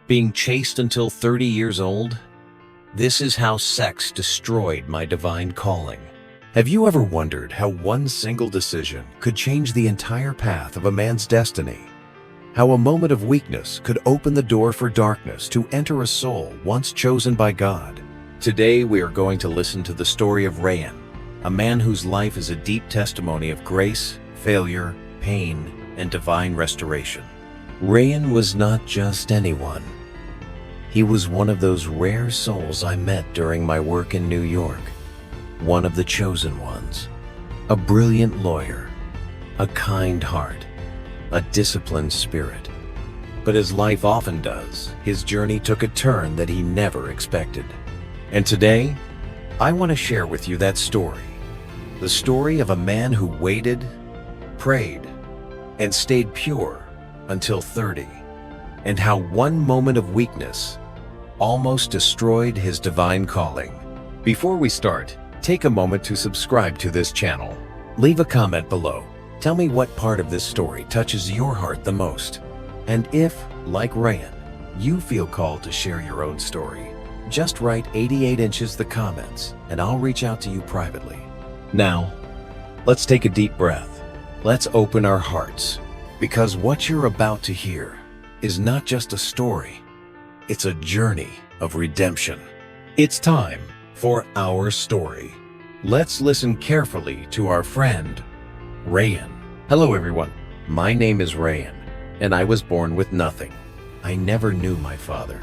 Being chaste until 30 years old? This is how sex destroyed my divine calling. Have you ever wondered how one single decision could change the entire path of a man's destiny? How a moment of weakness could open the door for darkness to enter a soul once chosen by God? Today we are going to listen to the story of Rayan, a man whose life is a deep testimony of grace, failure, pain, and divine restoration. Rayan was not just anyone. He was one of those rare souls I met during my work in New York. One of the chosen ones. A brilliant lawyer, a kind heart, a disciplined spirit. But as life often does, his journey took a turn that he never expected. And today, I want to share with you that story. The story of a man who waited, prayed, and stayed pure until 30. And how one moment of weakness almost destroyed his divine calling. Before we start, take a moment to subscribe to this channel. Leave a comment below. Tell me what part of this story touches your heart the most. And if, like Rayan, you feel called to share your own story, just write 88 inches the comments and I'll reach out to you privately. Now, let's take a deep breath. Let's open our hearts, because what you're about to hear is not just a story, it's a journey of redemption. It's time for our story. Let's listen carefully to our friend, Rayan. Hello everyone, my name is Rayan, and I was born with nothing. I never knew my father.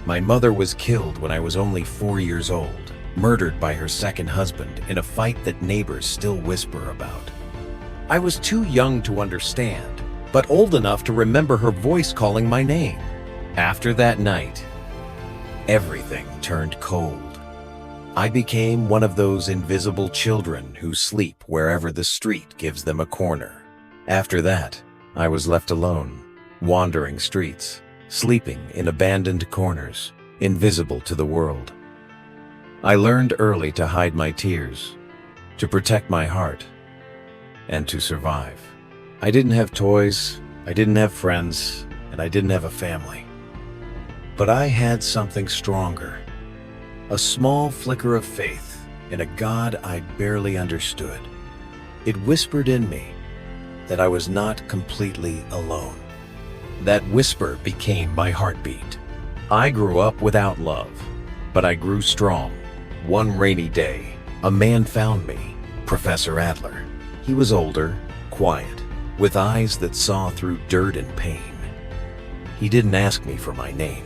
My mother was killed when I was only 4 years old, murdered by her second husband in a fight that neighbors still whisper about. I was too young to understand, but old enough to remember her voice calling my name. After that night, everything turned cold. I became one of those invisible children who sleep wherever the street gives them a corner. After that, I was left alone, wandering streets, sleeping in abandoned corners, invisible to the world. I learned early to hide my tears, to protect my heart, and to survive. I didn't have toys, I didn't have friends, and I didn't have a family. But I had something stronger. A small flicker of faith in a God I barely understood. It whispered in me that I was not completely alone. That whisper became my heartbeat. I grew up without love, but I grew strong. One rainy day, a man found me, Professor Adler. He was older, quiet, with eyes that saw through dirt and pain. He didn't ask me for my name.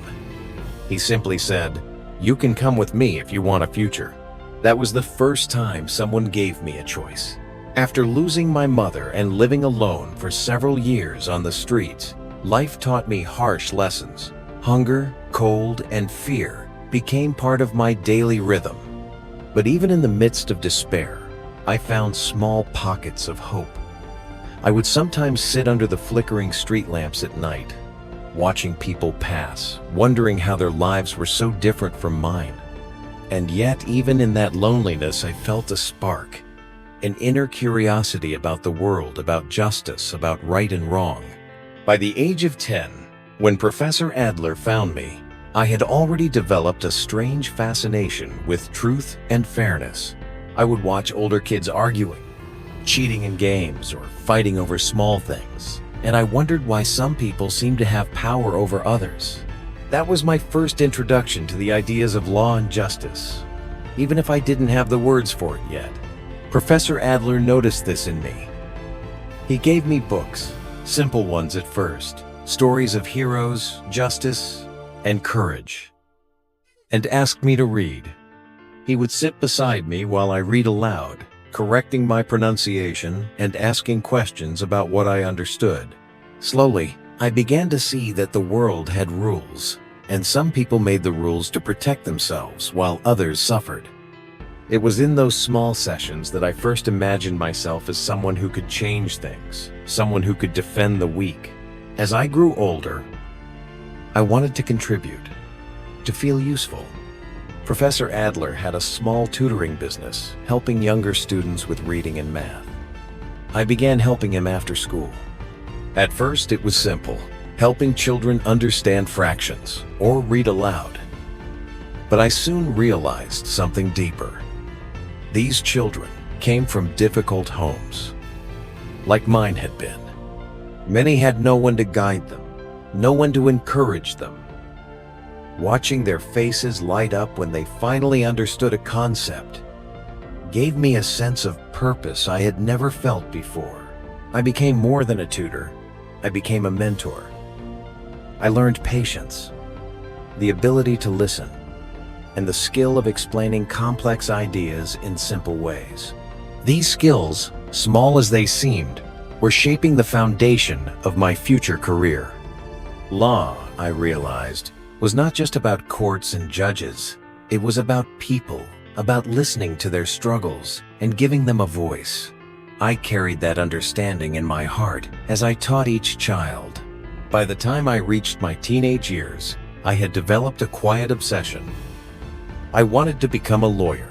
He simply said, "You can come with me if you want a future." That was the first time someone gave me a choice. After losing my mother and living alone for several years on the streets, life taught me harsh lessons. Hunger, cold, and fear became part of my daily rhythm. But even in the midst of despair, I found small pockets of hope. I would sometimes sit under the flickering street lamps at night, watching people pass, wondering how their lives were so different from mine. And yet, even in that loneliness, I felt a spark, an inner curiosity about the world, about justice, about right and wrong. By the age of 10, when Professor Adler found me, I had already developed a strange fascination with truth and fairness. I would watch older kids arguing, cheating in games, or fighting over small things, and I wondered why some people seemed to have power over others. That was my first introduction to the ideas of law and justice, even if I didn't have the words for it yet. Professor Adler noticed this in me. He gave me books, simple ones at first, stories of heroes, justice, and courage, and asked me to read. He would sit beside me while I read aloud, correcting my pronunciation and asking questions about what I understood. Slowly, I began to see that the world had rules, and some people made the rules to protect themselves while others suffered. It was in those small sessions that I first imagined myself as someone who could change things, someone who could defend the weak. As I grew older, I wanted to contribute, to feel useful. Professor Adler had a small tutoring business, helping younger students with reading and math. I began helping him after school. At first, it was simple: helping children understand fractions or read aloud. But I soon realized something deeper. These children came from difficult homes, like mine had been. Many had no one to guide them, no one to encourage them. Watching their faces light up when they finally understood a concept gave me a sense of purpose I had never felt before. I became more than a tutor. I became a mentor. I learned patience, the ability to listen, and the skill of explaining complex ideas in simple ways. These skills, small as they seemed, were shaping the foundation of my future career. Law, I realized, was not just about courts and judges. It was about people, about listening to their struggles and giving them a voice. I carried that understanding in my heart as I taught each child. By the time I reached my teenage years, I had developed a quiet obsession. I wanted to become a lawyer,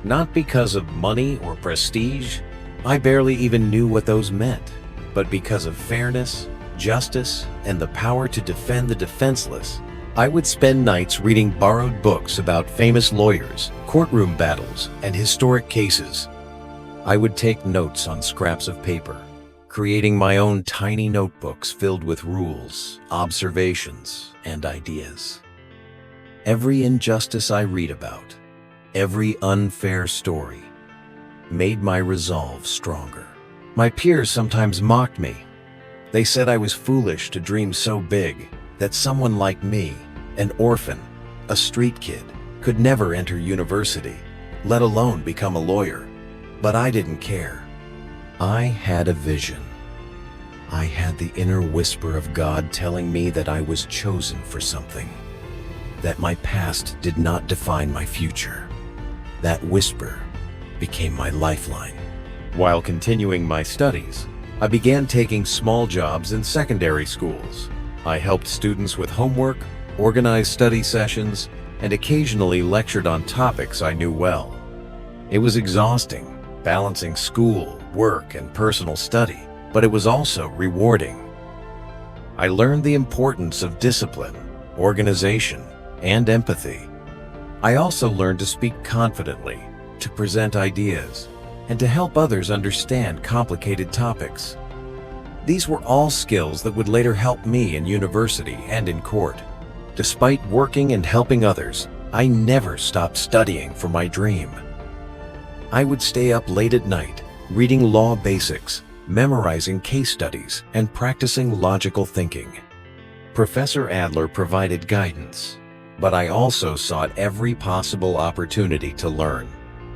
not because of money or prestige. I barely even knew what those meant, but because of fairness, justice, and the power to defend the defenseless. I would spend nights reading borrowed books about famous lawyers, courtroom battles, and historic cases. I would take notes on scraps of paper, creating my own tiny notebooks filled with rules, observations, and ideas. Every injustice I read about, every unfair story, made my resolve stronger. My peers sometimes mocked me. They said I was foolish to dream so big that someone like me, an orphan, a street kid, could never enter university, let alone become a lawyer. But I didn't care. I had a vision. I had the inner whisper of God telling me that I was chosen for something, that my past did not define my future. That whisper became my lifeline. While continuing my studies, I began taking small jobs in secondary schools. I helped students with homework, organized study sessions, and occasionally lectured on topics I knew well. It was exhausting, balancing school, work, and personal study, but it was also rewarding. I learned the importance of discipline, organization, and empathy. I also learned to speak confidently, to present ideas, and to help others understand complicated topics. These were all skills that would later help me in university and in court. Despite working and helping others, I never stopped studying for my dream. I would stay up late at night, reading law basics, memorizing case studies, and practicing logical thinking. Professor Adler provided guidance, but I also sought every possible opportunity to learn.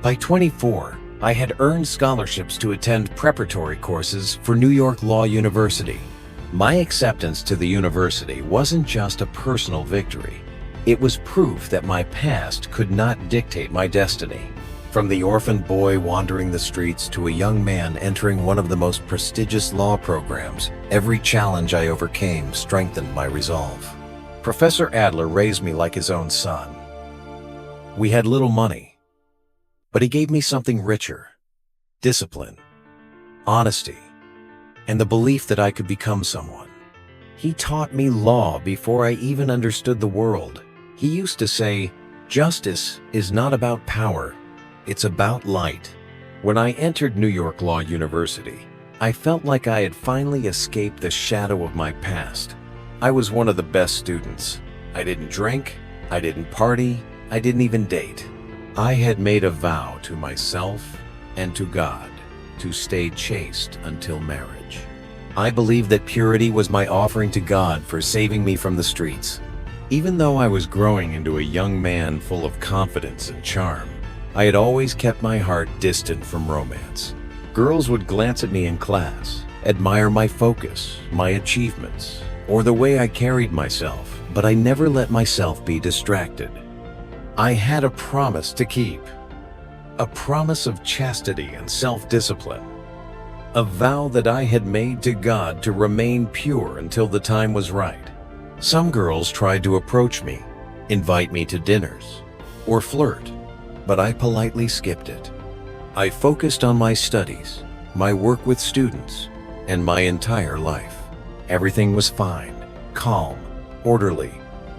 By 24, I had earned scholarships to attend preparatory courses for New York Law University. My acceptance to the university wasn't just a personal victory. It was proof that my past could not dictate my destiny. From the orphan boy wandering the streets to a young man entering one of the most prestigious law programs, every challenge I overcame strengthened my resolve. Professor Adler raised me like his own son. We had little money, but he gave me something richer: discipline, honesty, and the belief that I could become someone. He taught me law before I even understood the world. He used to say, "Justice is not about power, it's about light." When I entered New York Law University, I felt like I had finally escaped the shadow of my past. I was one of the best students. I didn't drink, I didn't party, I didn't even date. I had made a vow to myself and to God to stay chaste until marriage. I believed that purity was my offering to God for saving me from the streets. Even though I was growing into a young man full of confidence and charm, I had always kept my heart distant from romance. Girls would glance at me in class, admire my focus, my achievements, or the way I carried myself, but I never let myself be distracted. I had a promise to keep. A promise of chastity and self-discipline. A vow that I had made to God to remain pure until the time was right. Some girls tried to approach me, invite me to dinners, or flirt, but I politely skipped it. I focused on my studies, my work with students, and my entire life. Everything was fine. calm, orderly,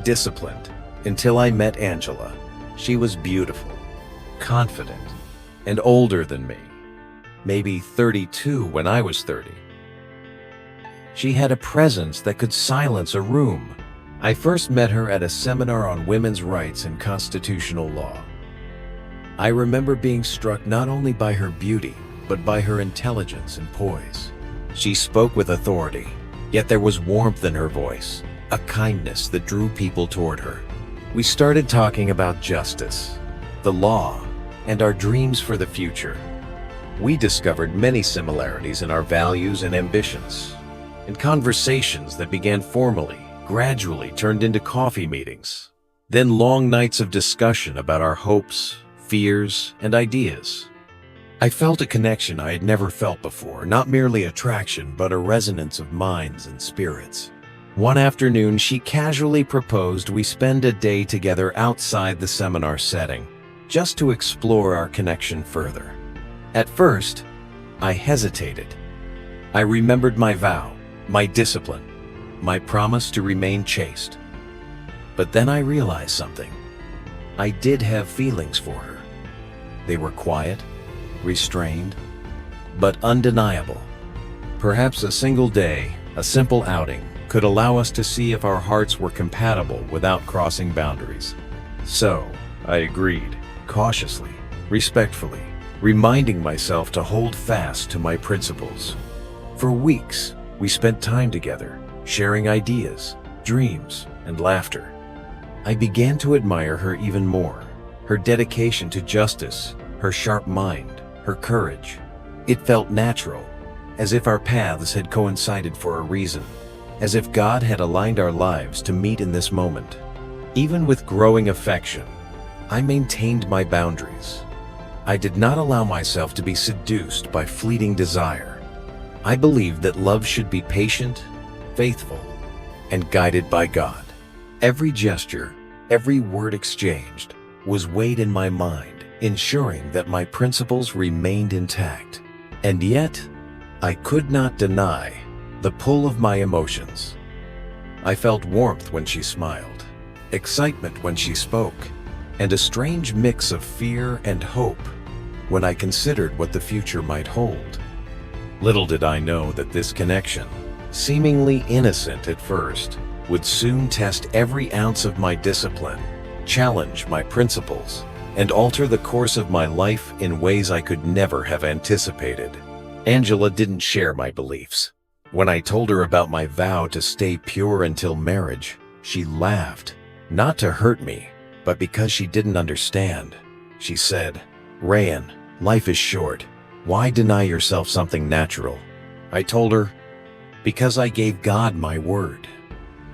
disciplined, until I met Angela. She was beautiful, confident, and older than me, maybe 32 when I was 30. She had a presence that could silence a room. I first met her at a seminar on women's rights and constitutional law. I remember being struck not only by her beauty, but by her intelligence and poise. She spoke with authority, yet there was warmth in her voice, a kindness that drew people toward her. We started talking about justice, the law, and our dreams for the future. We discovered many similarities in our values and ambitions. And conversations that began formally, gradually turned into coffee meetings. Then long nights of discussion about our hopes, fears, and ideas. I felt a connection I had never felt before, not merely attraction, but a resonance of minds and spirits. One afternoon, she casually proposed we spend a day together outside the seminar setting, just to explore our connection further. At first, I hesitated. I remembered my vow, my discipline, my promise to remain chaste. But then I realized something. I did have feelings for her. They were quiet, restrained, but undeniable. Perhaps a single day, a simple outing, could allow us to see if our hearts were compatible without crossing boundaries. So, I agreed, cautiously, respectfully, reminding myself to hold fast to my principles. For weeks, we spent time together, sharing ideas, dreams, and laughter. I began to admire her even more. Her dedication to justice, her sharp mind, her courage. It felt natural, as if our paths had coincided for a reason, as if God had aligned our lives to meet in this moment. Even with growing affection, I maintained my boundaries. I did not allow myself to be seduced by fleeting desire. I believed that love should be patient, faithful, and guided by God. Every gesture, every word exchanged was weighed in my mind, ensuring that my principles remained intact. And yet, I could not deny the pull of my emotions. I felt warmth when she smiled, excitement when she spoke, and a strange mix of fear and hope when I considered what the future might hold. Little did I know that this connection, seemingly innocent at first, would soon test every ounce of my discipline, challenge my principles, and alter the course of my life in ways I could never have anticipated. Angela didn't share my beliefs. When I told her about my vow to stay pure until marriage, she laughed, not to hurt me, but because she didn't understand. She said, "Rayan, life is short. Why deny yourself something natural?" I told her, because I gave God my word.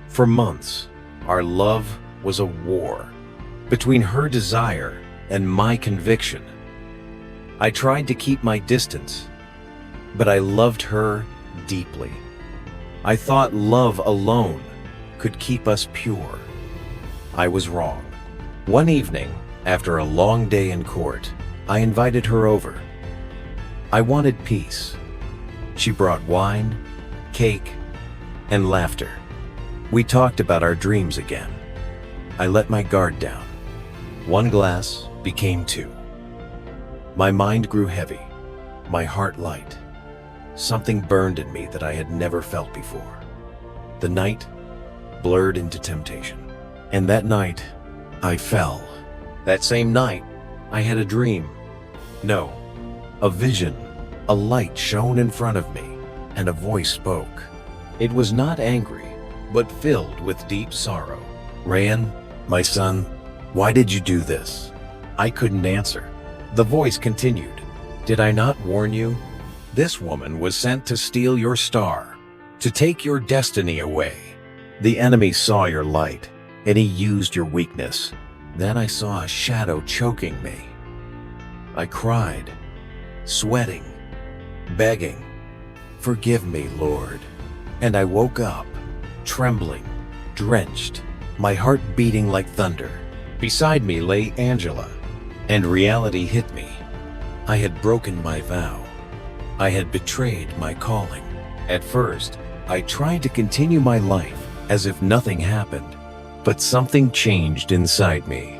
For months, our love was a war between her desire and my conviction. I tried to keep my distance, but I loved her deeply. I thought love alone could keep us pure. I was wrong. One evening, after a long day in court, I invited her over. I wanted peace. She brought wine, cake, and laughter. We talked about our dreams again. I let my guard down. One glass became two. My mind grew heavy, my heart light. Something burned in me that I had never felt before. The night blurred into temptation. And that night, I fell. That same night, I had a dream. No, a vision. A light shone in front of me, and a voice spoke. It was not angry, but filled with deep sorrow. "Rayan, my son, why did you do this?" I couldn't answer. The voice continued, "Did I not warn you? This woman was sent to steal your star, to take your destiny away. The enemy saw your light, and he used your weakness. Then I saw a shadow choking me. I cried, sweating, begging, 'Forgive me, Lord.' And I woke up, trembling, drenched, my heart beating like thunder. Beside me lay Angela, and reality hit me. I had broken my vow. I had betrayed my calling. At first, I tried to continue my life as if nothing happened. But something changed inside me.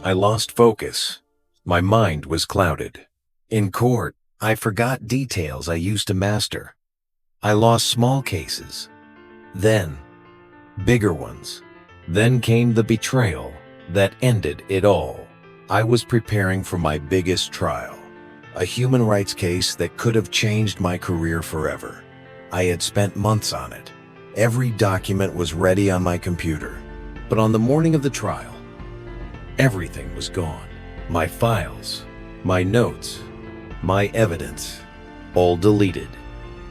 I lost focus. My mind was clouded. In court, I forgot details I used to master. I lost small cases, then bigger ones. Then came the betrayal that ended it all. I was preparing for my biggest trial, a human rights case that could have changed my career forever. I had spent months on it. Every document was ready on my computer. But on the morning of the trial, everything was gone. My files, my notes, my evidence, all deleted.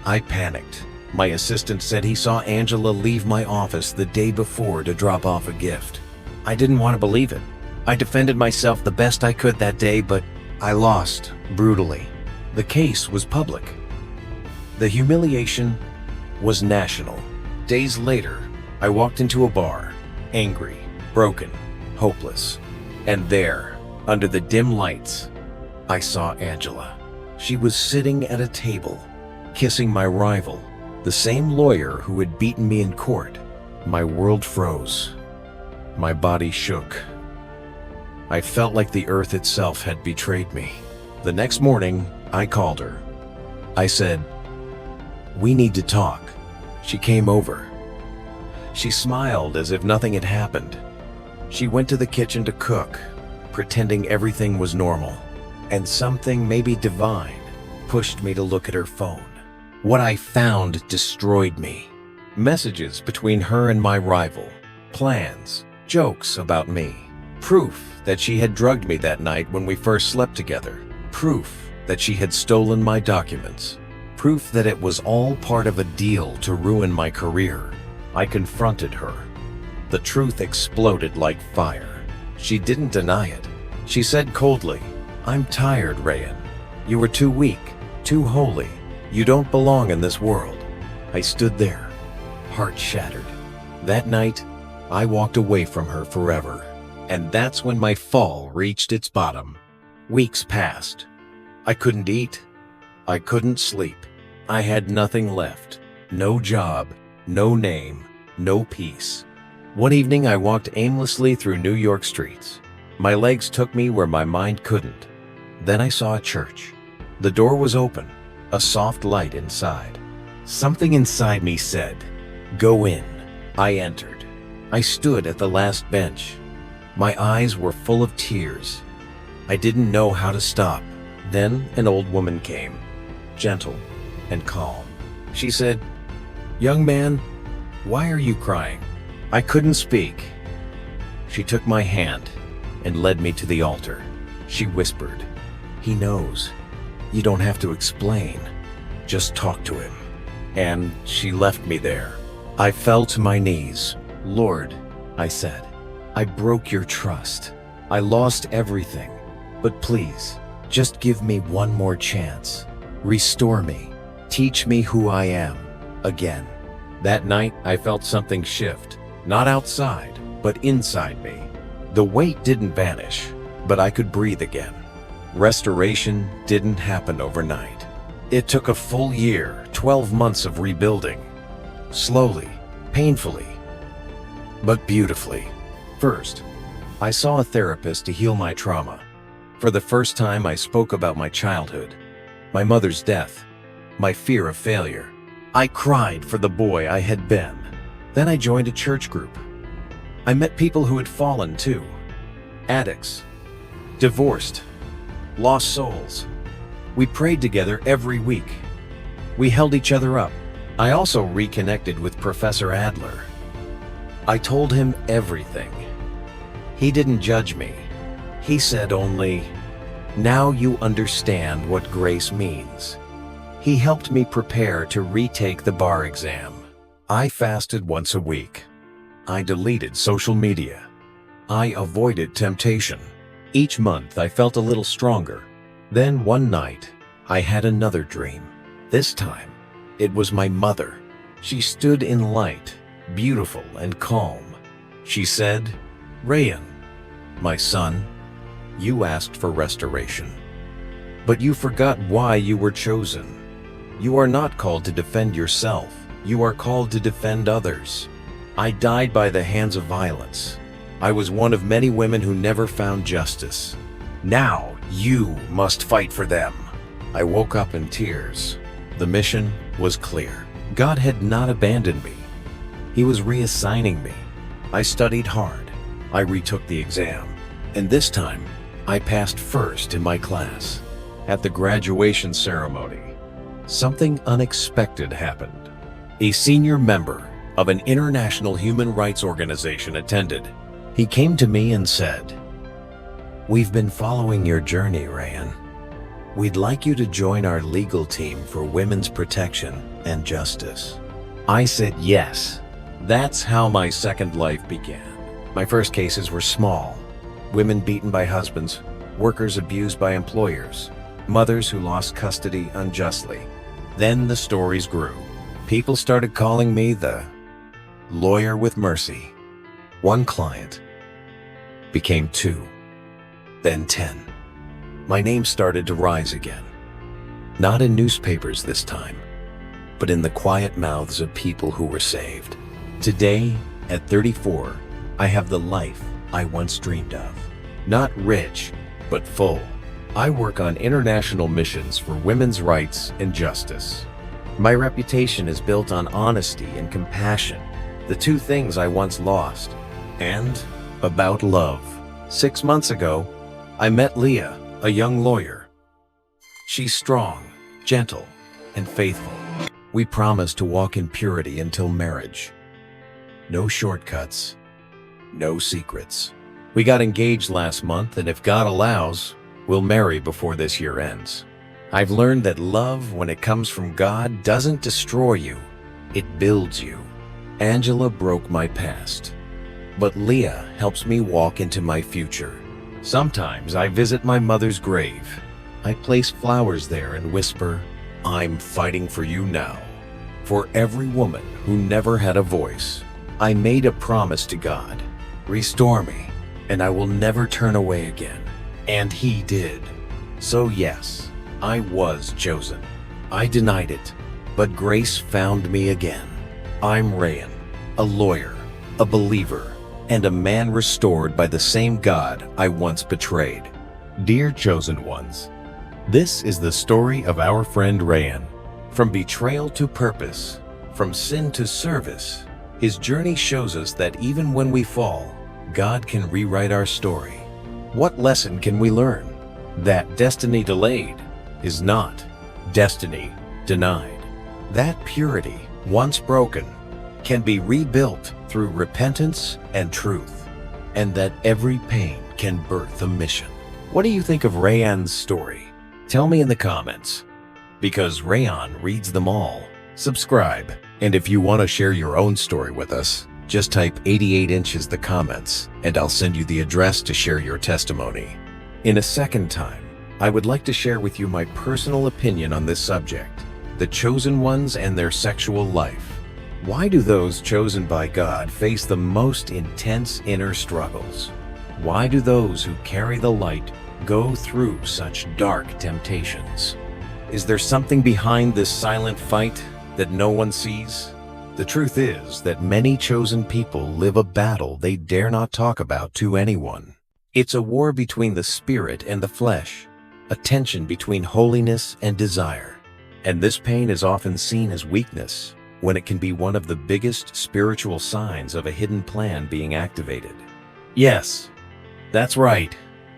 I panicked. My assistant said he saw Angela leave my office the day before to drop off a gift. I didn't want to believe it. I defended myself the best I could that day, but I lost brutally. The case was public. The humiliation was national. Days later, I walked into a bar, angry, broken, hopeless. And there, under the dim lights, I saw Angela. She was sitting at a table, kissing my rival, the same lawyer who had beaten me in court. My world froze. My body shook. I felt like the earth itself had betrayed me. The next morning, I called her. I said, "We need to talk." She came over. She smiled as if nothing had happened. She went to the kitchen to cook, pretending everything was normal. And something maybe divine pushed me to look at her phone. What I found destroyed me. Messages between her and my rival, plans, jokes about me, proof that she had drugged me that night when we first slept together, proof that she had stolen my documents, proof that it was all part of a deal to ruin my career. I confronted her. The truth exploded like fire. She didn't deny it. She said coldly, "I'm tired, Rayan. You were too weak, too holy. You don't belong in this world." I stood there, heart shattered. That night, I walked away from her forever. And that's when my fall reached its bottom. Weeks passed. I couldn't eat. I couldn't sleep. I had nothing left. No job, no name, no peace. One evening, I walked aimlessly through New York streets. My legs took me where my mind couldn't. Then I saw a church. The door was open, a soft light inside. Something inside me said, "Go in." I entered. I stood at the last bench. My eyes were full of tears. I didn't know how to stop. Then an old woman came, gentle and calm. She said, "Young man, why are you crying?" I couldn't speak. She took my hand and led me to the altar. She whispered, "He knows. You don't have to explain. Just talk to him." And she left me there. I fell to my knees. "Lord," I said, "I broke your trust. I lost everything. But please, just give me one more chance. Restore me. Teach me who I am again." That night, I felt something shift, not outside, but inside me. The weight didn't vanish, but I could breathe again. Restoration didn't happen overnight. It took a full year, 12 months of rebuilding. Slowly, painfully, but beautifully. First, I saw a therapist to heal my trauma. For the first time, I spoke about my childhood, my mother's death, my fear of failure. I cried for the boy I had been. Then I joined a church group. I met people who had fallen too. Addicts, divorced, lost souls. We prayed together every week. We held each other up. I also reconnected with Professor Adler. I told him everything. He didn't judge me. He said only, "Now you understand what grace means." He helped me prepare to retake the bar exam. I fasted once a week. I deleted social media. I avoided temptation. Each month I felt a little stronger. Then one night, I had another dream. This time, it was my mother. She stood in light, beautiful and calm. She said, "Rayan, my son, you asked for restoration. But you forgot why you were chosen. You are not called to defend yourself. You are called to defend others." I died by the hands of violence. I was one of many women who never found justice. Now you must fight for them. I woke up in tears. The mission was clear. God had not abandoned me. He was reassigning me. I studied hard. I retook the exam. And this time, I passed first in my class. At the graduation ceremony, something unexpected happened. A senior member of an international human rights organization attended. He came to me and said, "We've been following your journey, Rayan. We'd like you to join our legal team for women's protection and justice." I said yes. That's how my second life began. My first cases were small. Women beaten by husbands, workers abused by employers, mothers who lost custody unjustly. Then the stories grew. People started calling me the lawyer with mercy. One client became 2, then 10. My name started to rise again. Not in newspapers this time, but in the quiet mouths of people who were saved. Today, at 34, I have the life I once dreamed of. Not rich, but full. I work on international missions for women's rights and justice. My reputation is built on honesty and compassion, the 2 things I once lost. And about love. 6 months ago, I met Leah, a young lawyer. She's strong, gentle, and faithful. We promised to walk in purity until marriage. No shortcuts, no secrets. We got engaged last month, and if God allows, we'll marry before this year ends. I've learned that love, when it comes from God, doesn't destroy you, it builds you. Angela broke my past, but Leah helps me walk into my future. Sometimes I visit my mother's grave. I place flowers there and whisper, "I'm fighting for you now." For every woman who never had a voice, I made a promise to God, "Restore me, and I will never turn away again." And He did. So yes, I was chosen. I denied it, but grace found me again. I'm Rayan, a lawyer, a believer, and a man restored by the same God I once betrayed. Dear chosen ones, this is the story of our friend Rayan. From betrayal to purpose, from sin to service, his journey shows us that even when we fall, God can rewrite our story. What lesson can we learn? That destiny delayed is not destiny denied. That purity, once broken, can be rebuilt through repentance and truth, and that every pain can birth a mission. What do you think of Rayan's story? Tell me in the comments, because Rayan reads them all. Subscribe, and if you want to share your own story with us, just type 88 inches the comments, and I'll send you the address to share your testimony. In a second time, I would like to share with you my personal opinion on this subject, the chosen ones and their sexual life. Why do those chosen by God face the most intense inner struggles? Why do those who carry the light go through such dark temptations? Is there something behind this silent fight that no one sees? The truth is that many chosen people live a battle they dare not talk about to anyone. It's a war between the spirit and the flesh, a tension between holiness and desire. And this pain is often seen as weakness, when it can be one of the biggest spiritual signs of a hidden plan being activated. Yes, that's right.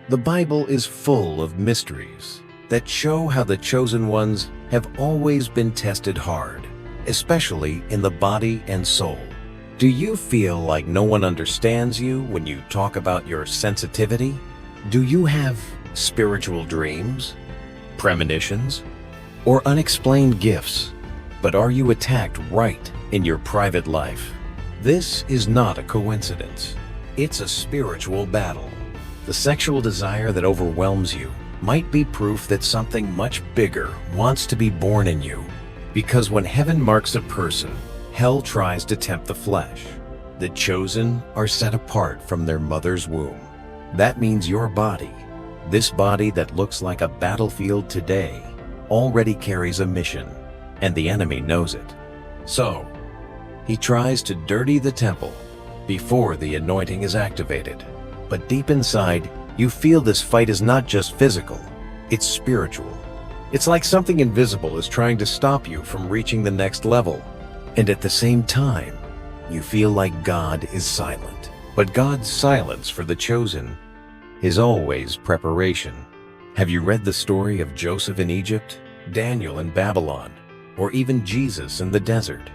The Bible is full of mysteries that show how the chosen ones have always been tested hard, especially in the body and soul. Do you feel like no one understands you when you talk about your sensitivity? Do you have spiritual dreams, premonitions, or unexplained gifts? But are you attacked right in your private life? This is not a coincidence. It's a spiritual battle. The sexual desire that overwhelms you might be proof that something much bigger wants to be born in you. Because when heaven marks a person, hell tries to tempt the flesh. The chosen are set apart from their mother's womb. That means your body, this body that looks like a battlefield today, already carries a mission. And the enemy knows it. So, He tries to dirty the temple before the anointing is activated. But deep inside, you feel this fight is not just physical, it's spiritual. It's like something invisible is trying to stop you from reaching the next level. And at the same time, you feel like God is silent. But God's silence for the chosen is always preparation. Have you read the story of Joseph in Egypt, Daniel in Babylon, or even Jesus in the desert?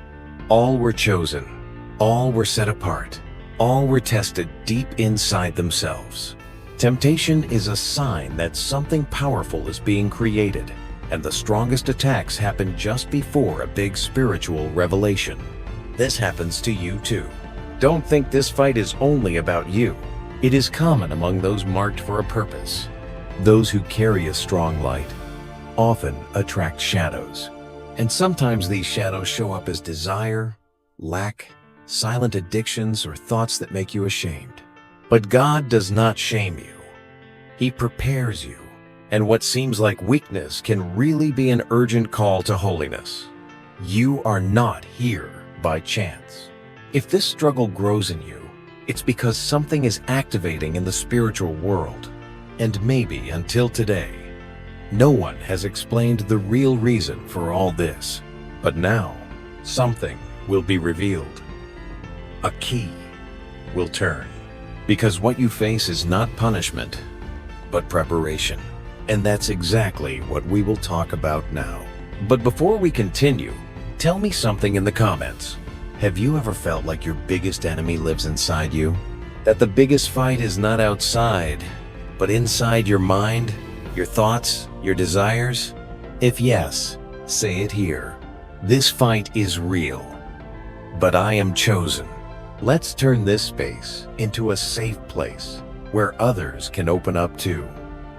All were chosen, all were set apart, all were tested deep inside themselves. Temptation is a sign that something powerful is being created, and the strongest attacks happen just before a big spiritual revelation. This happens to you too. Don't think this fight is only about you. It is common among those marked for a purpose. Those who carry a strong light often attract shadows. And sometimes these shadows show up as desire, lack, silent addictions, or thoughts that make you ashamed. But God does not shame you. He prepares you. And what seems like weakness can really be an urgent call to holiness. You are not here by chance. If this struggle grows in you, it's because something is activating in the spiritual world. And maybe until today, no one has explained the real reason for all this. But now, something will be revealed. A key will turn. Because what you face is not punishment, but preparation. And that's exactly what we will talk about now. But before we continue, tell me something in the comments. Have you ever felt like your biggest enemy lives inside you? That the biggest fight is not outside, but inside your mind, your thoughts, your desires? If yes, say it here. This fight is real, but I am chosen. Let's turn this space into a safe place where others can open up too.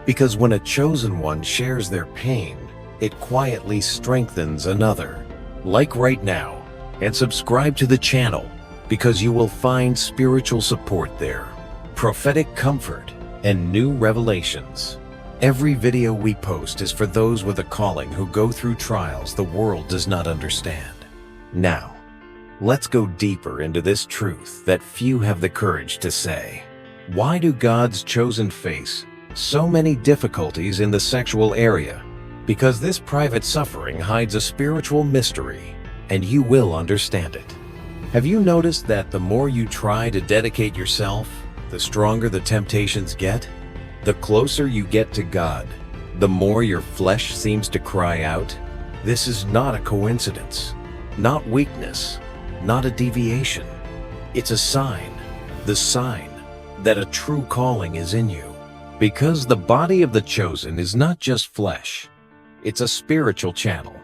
Because when a chosen one shares their pain, it quietly strengthens another. Like right now, and subscribe to the channel because you will find spiritual support there, prophetic comfort, and new revelations. Every video we post is for those with a calling who go through trials the world does not understand. Now, let's go deeper into this truth that few have the courage to say. Why do God's chosen face so many difficulties in the sexual area? Because this private suffering hides a spiritual mystery, and you will understand it. Have you noticed that the more you try to dedicate yourself, the stronger the temptations get? The closer you get to God, the more your flesh seems to cry out. This is not a coincidence, not weakness, not a deviation. It's a sign, the sign that a true calling is in you. Because the body of the chosen is not just flesh, it's a spiritual channel.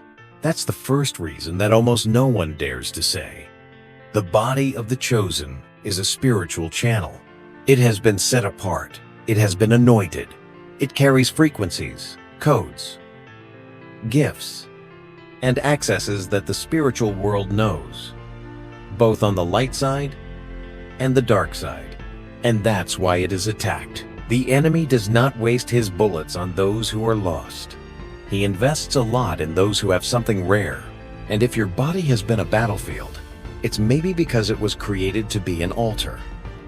That's the first reason that almost no one dares to say. The body of the chosen is a spiritual channel. It has been set apart. It has been anointed. It carries frequencies, codes, gifts, and accesses that the spiritual world knows, both on the light side and the dark side. And that's why it is attacked. The enemy does not waste his bullets on those who are lost. He invests a lot in those who have something rare. And if your body has been a battlefield, it's maybe because it was created to be an altar.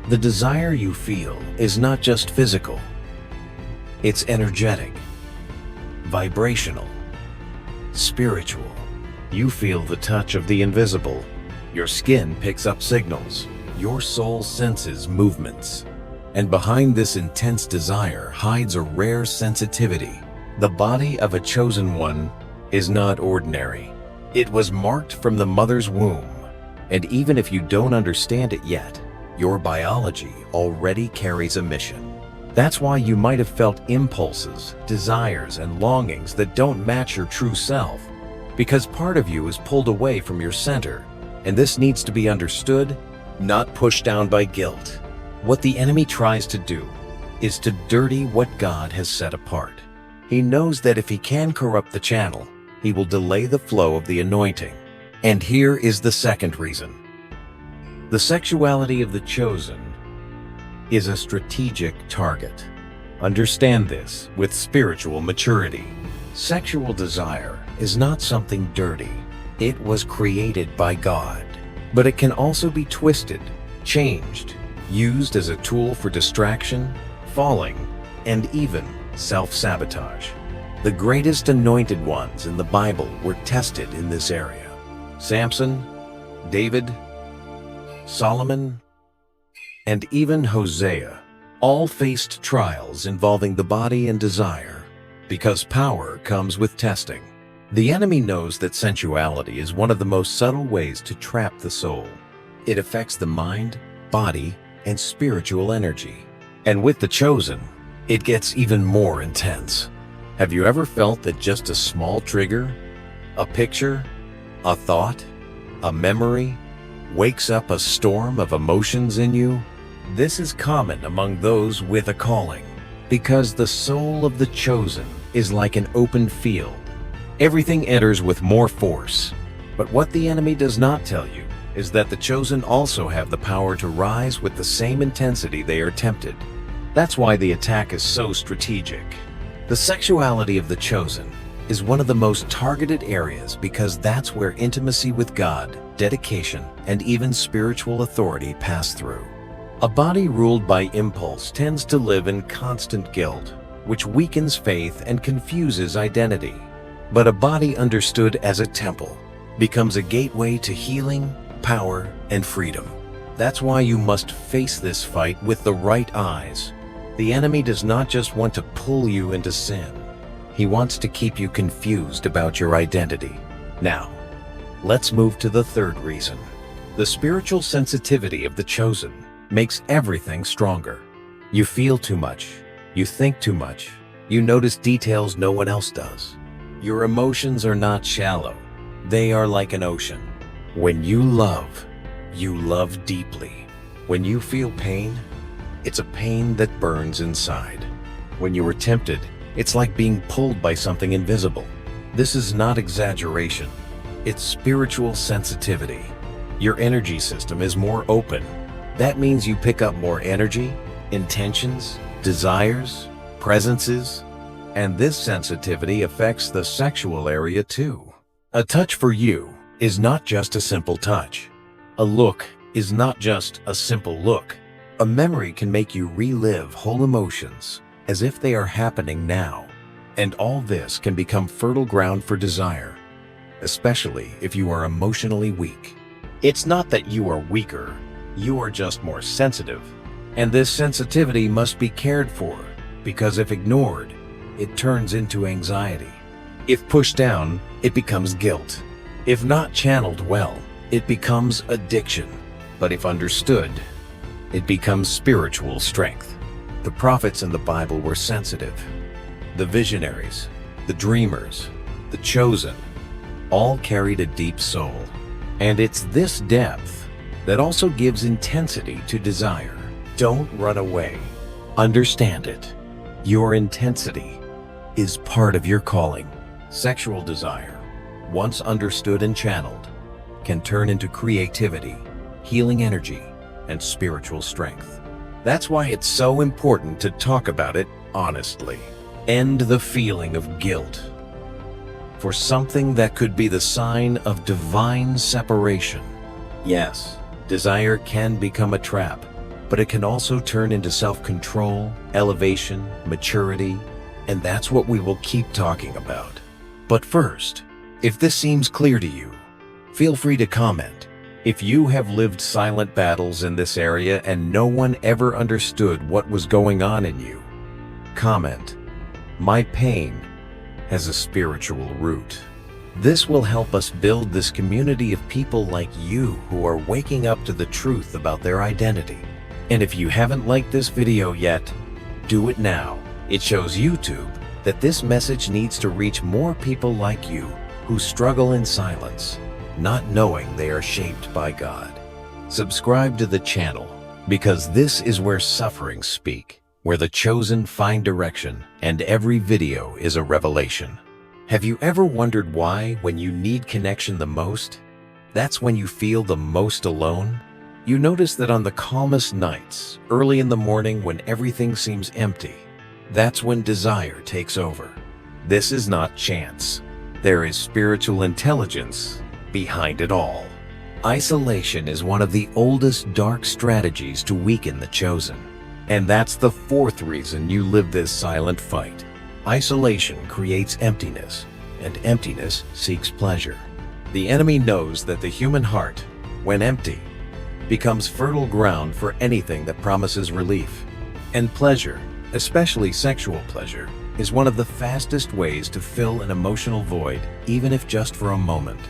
The desire you feel is not just physical. It's energetic, vibrational, spiritual. You feel the touch of the invisible. Your skin picks up signals. Your soul senses movements. And behind this intense desire hides a rare sensitivity. The body of a chosen one is not ordinary. It was marked from the mother's womb. And even if you don't understand it yet, your biology already carries a mission. That's why you might have felt impulses, desires, and longings that don't match your true self, because part of you is pulled away from your center, and this needs to be understood, not pushed down by guilt. What the enemy tries to do is to dirty what God has set apart. He knows that if he can corrupt the channel, he will delay the flow of the anointing. And here is the second reason. The sexuality of the chosen is a strategic target. Understand this with spiritual maturity. Sexual desire is not something dirty. It was created by God. But it can also be twisted, changed, used as a tool for distraction, falling, and even self-sabotage. The greatest anointed ones in the Bible were tested in this area. Samson, David, Solomon, and even Hosea all faced trials involving the body and desire, because power comes with testing. The enemy knows that sensuality is one of the most subtle ways to trap the soul. It affects the mind, body, and spiritual energy. And with the chosen, it gets even more intense. Have you ever felt that just a small trigger, a picture, a thought, a memory, wakes up a storm of emotions in you? This is common among those with a calling, because the soul of the chosen is like an open field. Everything enters with more force. But what the enemy does not tell you is that the chosen also have the power to rise with the same intensity they are tempted. That's why the attack is so strategic. The sexuality of the chosen is one of the most targeted areas because that's where intimacy with God, dedication, and even spiritual authority pass through. A body ruled by impulse tends to live in constant guilt, which weakens faith and confuses identity. But a body understood as a temple becomes a gateway to healing, power, and freedom. That's why you must face this fight with the right eyes. The enemy does not just want to pull you into sin. He wants to keep you confused about your identity. Now, let's move to the third reason. The spiritual sensitivity of the chosen makes everything stronger. You feel too much. You think too much. You notice details no one else does. Your emotions are not shallow. They are like an ocean. When you love deeply. When you feel pain, it's a pain that burns inside. When you are tempted, it's like being pulled by something invisible. This is not exaggeration. It's spiritual sensitivity. Your energy system is more open. That means you pick up more energy, intentions, desires, presences, and this sensitivity affects the sexual area too. A touch for you is not just a simple touch. A look is not just a simple look. A memory can make you relive whole emotions as if they are happening now. And all this can become fertile ground for desire, especially if you are emotionally weak. It's not that you are weaker, you are just more sensitive. And this sensitivity must be cared for, because if ignored, it turns into anxiety. If pushed down, it becomes guilt. If not channeled well, it becomes addiction. But if understood, it becomes spiritual strength. The prophets in the Bible were sensitive. The visionaries, the dreamers, the chosen, all carried a deep soul. And it's this depth that also gives intensity to desire. Don't run away. Understand it. Your intensity is part of your calling. Sexual desire, once understood and channeled, can turn into creativity, healing energy, and spiritual strength. That's why it's so important to talk about it honestly. End the feeling of guilt for something that could be the sign of divine separation. Yes, desire can become a trap, but it can also turn into self-control, elevation, maturity, and that's what we will keep talking about. But first, if this seems clear to you, feel free to comment. If you have lived silent battles in this area and no one ever understood what was going on in you, comment, "My pain has a spiritual root." This will help us build this community of people like you who are waking up to the truth about their identity. And if you haven't liked this video yet, do it now. It shows YouTube that this message needs to reach more people like you who struggle in silence, not knowing they are shaped by God. Subscribe to the channel, because this is where sufferings speak, where the chosen find direction, and every video is a revelation. Have you ever wondered why, when you need connection the most, that's when you feel the most alone? You notice that on the calmest nights, early in the morning when everything seems empty, that's when desire takes over. This is not chance. There is spiritual intelligence behind it all. Isolation is one of the oldest dark strategies to weaken the chosen. And that's the fourth reason you live this silent fight. Isolation creates emptiness, and emptiness seeks pleasure. The enemy knows that the human heart, when empty, becomes fertile ground for anything that promises relief. And pleasure, especially sexual pleasure, is one of the fastest ways to fill an emotional void, even if just for a moment.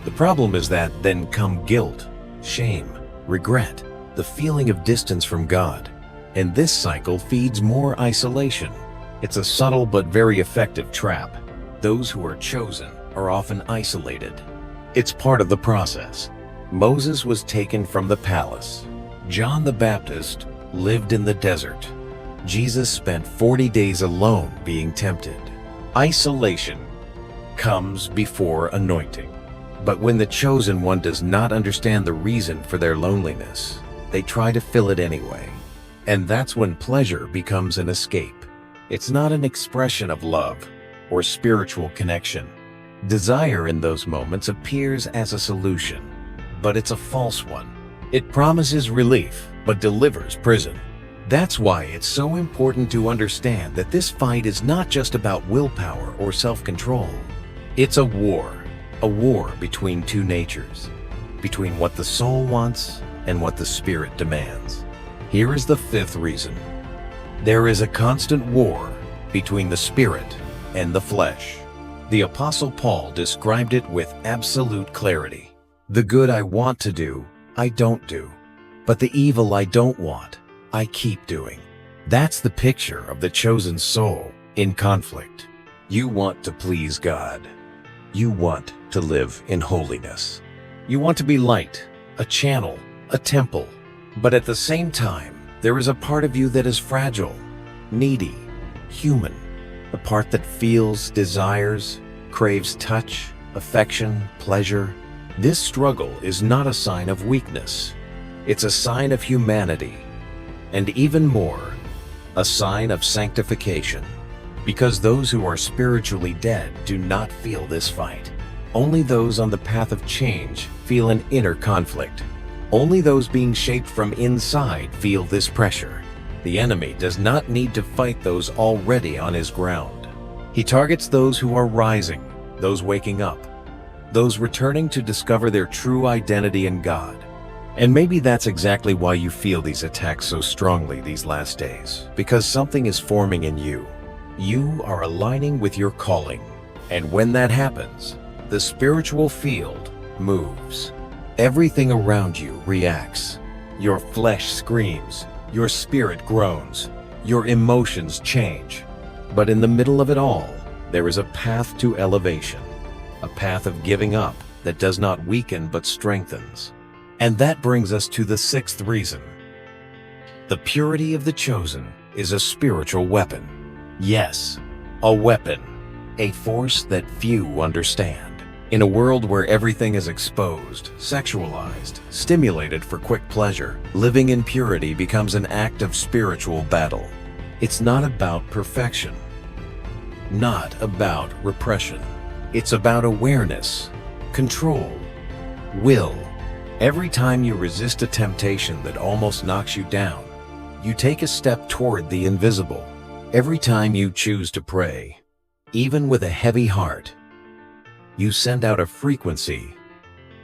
The problem is that then come guilt, shame, regret, the feeling of distance from God. And this cycle feeds more isolation. It's a subtle but very effective trap. Those who are chosen are often isolated. It's part of the process. Moses was taken from the palace. John the Baptist lived in the desert. Jesus spent 40 days alone being tempted. Isolation comes before anointing. But when the chosen one does not understand the reason for their loneliness, they try to fill it anyway. And that's when pleasure becomes an escape. It's not an expression of love or spiritual connection. Desire in those moments appears as a solution, but it's a false one. It promises relief, but delivers prison. That's why it's so important to understand that this fight is not just about willpower or self-control. It's a war between two natures, between what the soul wants and what the spirit demands. Here is the fifth reason. There is a constant war between the spirit and the flesh. The Apostle Paul described it with absolute clarity. The good I want to do, I don't do. But the evil I don't want, I keep doing. That's the picture of the chosen soul in conflict. You want to please God. You want to live in holiness. You want to be light, a channel, a temple. But at the same time, there is a part of you that is fragile, needy, human. A part that feels, desires, craves touch, affection, pleasure. This struggle is not a sign of weakness. It's a sign of humanity. And even more, a sign of sanctification. Because those who are spiritually dead do not feel this fight. Only those on the path of change feel an inner conflict. Only those being shaped from inside feel this pressure. The enemy does not need to fight those already on his ground. He targets those who are rising, those waking up, those returning to discover their true identity in God. And maybe that's exactly why you feel these attacks so strongly these last days, because something is forming in you. You are aligning with your calling. And when that happens, the spiritual field moves. Everything around you reacts. Your flesh screams, your spirit groans, your emotions change. But in the middle of it all, there is a path to elevation, a path of giving up that does not weaken but strengthens. And that brings us to the sixth reason. The purity of the chosen is a spiritual weapon. Yes, a weapon, a force that few understand. In a world where everything is exposed, sexualized, stimulated for quick pleasure, living in purity becomes an act of spiritual battle. It's not about perfection, not about repression. It's about awareness, control, will. Every time you resist a temptation that almost knocks you down, you take a step toward the invisible. Every time you choose to pray, even with a heavy heart, you send out a frequency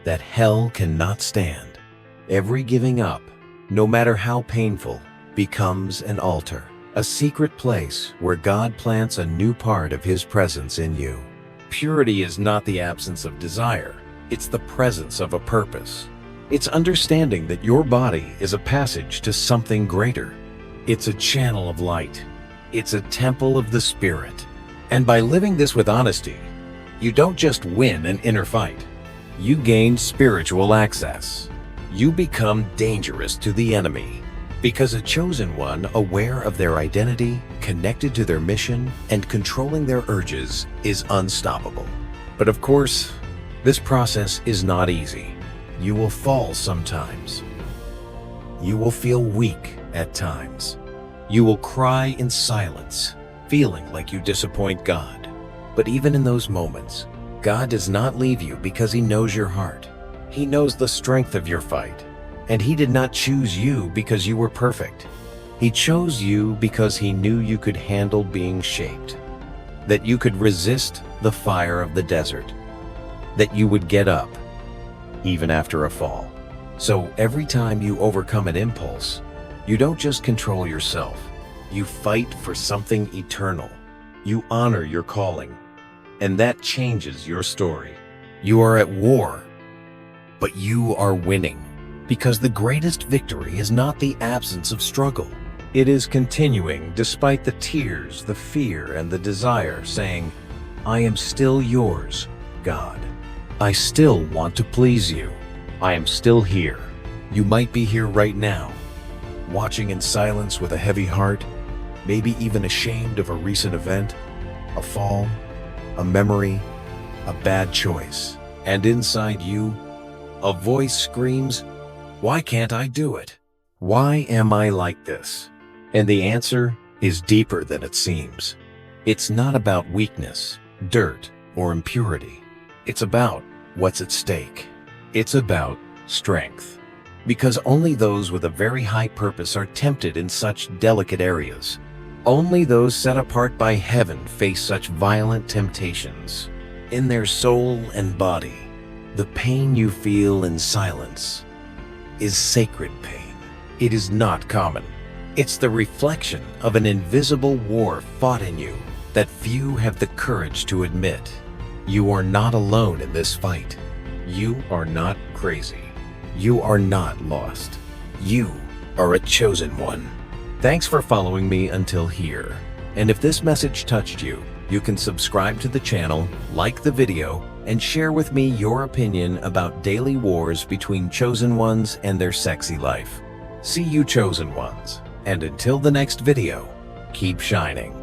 that hell cannot stand. Every giving up, no matter how painful, becomes an altar, a secret place where God plants a new part of His presence in you. Purity is not the absence of desire, it's the presence of a purpose. It's understanding that your body is a passage to something greater. It's a channel of light. It's a temple of the Spirit. And by living this with honesty, you don't just win an inner fight. You gain spiritual access. You become dangerous to the enemy. Because a chosen one, aware of their identity, connected to their mission, and controlling their urges, is unstoppable. But of course, this process is not easy. You will fall sometimes. You will feel weak at times. You will cry in silence, feeling like you disappoint God. But even in those moments, God does not leave you because He knows your heart. He knows the strength of your fight, and He did not choose you because you were perfect. He chose you because He knew you could handle being shaped, that you could resist the fire of the desert, that you would get up, even after a fall. So every time you overcome an impulse, you don't just control yourself, you fight for something eternal. You honor your calling, and that changes your story. You are at war, but you are winning, because the greatest victory is not the absence of struggle. It is continuing despite the tears, the fear, and the desire, saying, I am still yours, God. I still want to please you. I am still here. You might be here right now, watching in silence with a heavy heart, maybe even ashamed of a recent event, a fall, a memory, a bad choice. And inside you, a voice screams, why can't I do it? Why am I like this? And the answer is deeper than it seems. It's not about weakness, dirt, or impurity. It's about what's at stake. It's about strength. Because only those with a very high purpose are tempted in such delicate areas. Only those set apart by heaven face such violent temptations. In their soul and body, the pain you feel in silence is sacred pain. It is not common. It's the reflection of an invisible war fought in you that few have the courage to admit. You are not alone in this fight. You are not crazy. You are not lost. You are a chosen one. Thanks for following me until here. And if this message touched you, you can subscribe to the channel, like the video, and share with me your opinion about daily wars between chosen ones and their sexy life. See you, chosen ones. And until the next video, keep shining.